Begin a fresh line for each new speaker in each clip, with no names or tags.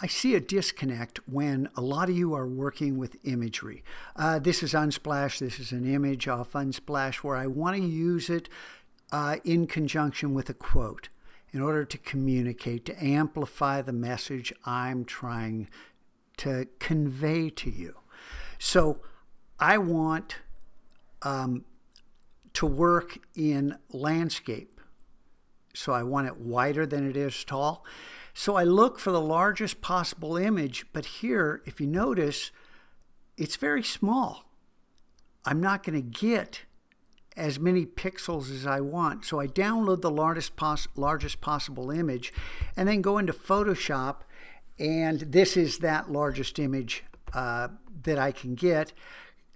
I see a disconnect when a lot of you are working with imagery. This is Unsplash. This is an image off Unsplash where I want to use it in conjunction with a quote in order to communicate, to amplify the message I'm trying to convey to you. So I want to work in landscape. So I want it wider than it is tall. So I look for the largest possible image, but here, if you notice, it's very small. I'm not going to get as many pixels as I want. So I download the largest possible image and then go into Photoshop, and this is that largest image that I can get.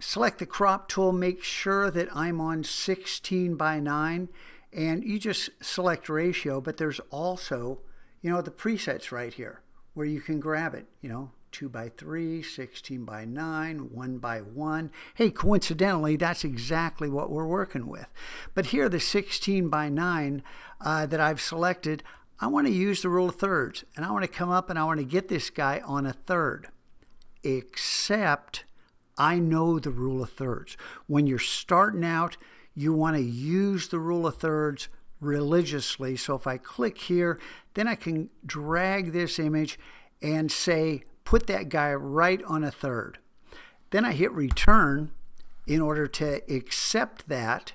Select the crop tool, make sure that I'm on 16 by 9, and you just select ratio, but there's also the presets right here where you can grab it, 2 by 3, 16 by 9, 1 by 1. Hey, coincidentally, that's exactly what we're working with. But here, the 16 by 9 that I've selected, I want to use the rule of thirds. And I want to come up and I want to get this guy on a third. Except I know the rule of thirds. When you're starting out, you want to use the rule of thirds religiously. So if I click here, then I can drag this image and say, put that guy right on a third. Then I hit return in order to accept that.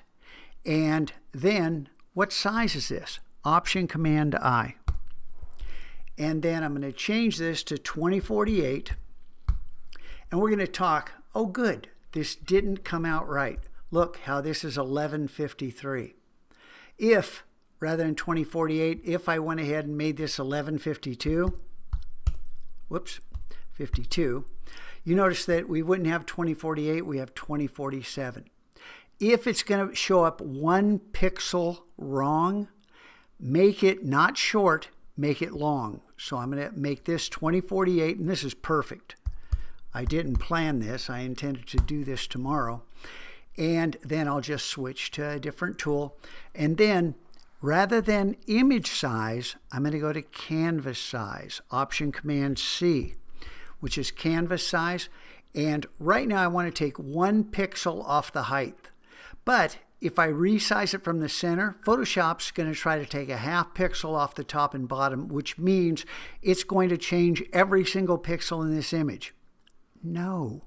And then what size is this? Option Command I. And then I'm going to change this to 2048. And we're going to talk, oh good, this didn't come out right. Look how this is 1153. If, rather than 2048, if I went ahead and made this 1152, whoops, 52, you notice that we wouldn't have 2048, we have 2047. If it's going to show up 1 pixel wrong, make it not short, make it long. So I'm going to make this 2048, and this is perfect. I didn't plan this. I intended to do this tomorrow. And then I'll just switch to a different tool. And then rather than image size, I'm going to go to canvas size, Option Command C, which is canvas size. And right now I want to take 1 pixel off the height. But if I resize it from the center, Photoshop's going to try to take a ½ pixel off the top and bottom, which means it's going to change every single pixel in this image. No.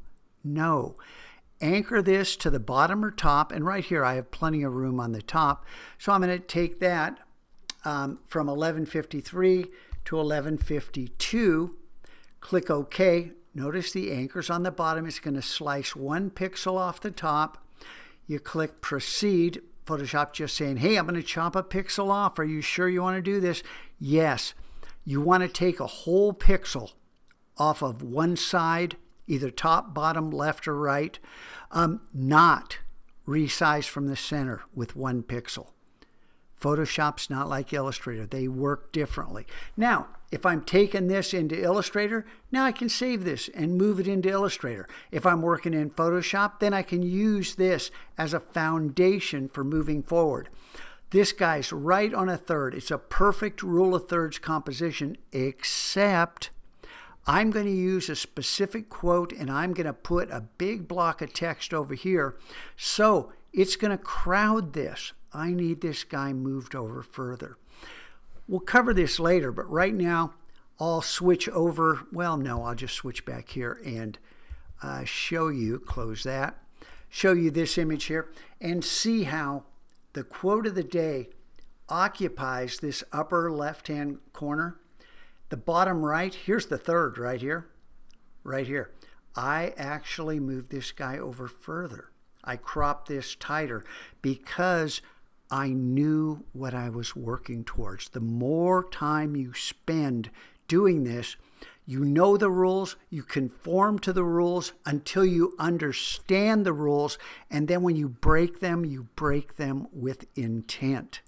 Anchor this to the bottom or top, and right here I have plenty of room on the top. So I'm going to take that from 1153 to 1152, click OK. Notice the anchor's on the bottom. It's going to slice 1 pixel off the top. You click Proceed. Photoshop just saying, hey, I'm going to chop a pixel off. Are you sure you want to do this? Yes. You want to take a whole pixel off of one side, either top, bottom, left, or right, not resize from the center with 1 pixel. Photoshop's not like Illustrator. They work differently. Now, if I'm taking this into Illustrator, now I can save this and move it into Illustrator. If I'm working in Photoshop, then I can use this as a foundation for moving forward. This guy's right on a third. It's a perfect rule of thirds composition, except I'm going to use a specific quote and I'm going to put a big block of text over here. So it's going to crowd this. I need this guy moved over further. We'll cover this later, but right now I'll switch over. Well, no, I'll just switch back here and show you, close that, show you this image here and see how the quote of the day occupies this upper left-hand corner. The bottom right, here's the third right here. I actually moved this guy over further. I cropped this tighter because I knew what I was working towards. The more time you spend doing this, you know the rules, you conform to the rules until you understand the rules, and then when you break them with intent.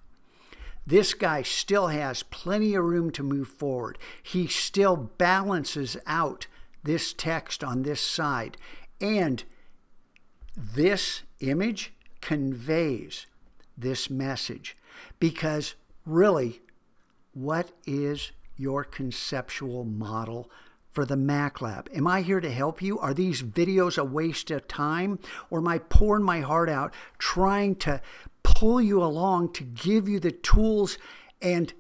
This guy still has plenty of room to move forward. He still balances out this text on this side. And this image conveys this message. Because really, what is your conceptual model for the Mac Lab? Am I here to help you? Are these videos a waste of time? Or am I pouring my heart out trying to pull you along to give you the tools and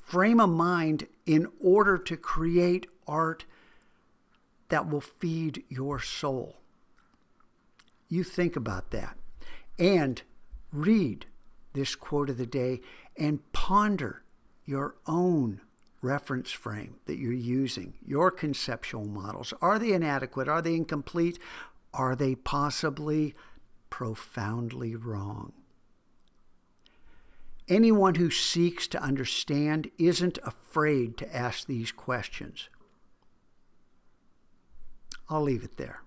frame of mind in order to create art that will feed your soul? You think about that and read this quote of the day and ponder your own reference frame that you're using, your conceptual models. Are they inadequate? Are they incomplete? Are they possibly profoundly wrong? Anyone who seeks to understand isn't afraid to ask these questions. I'll leave it there.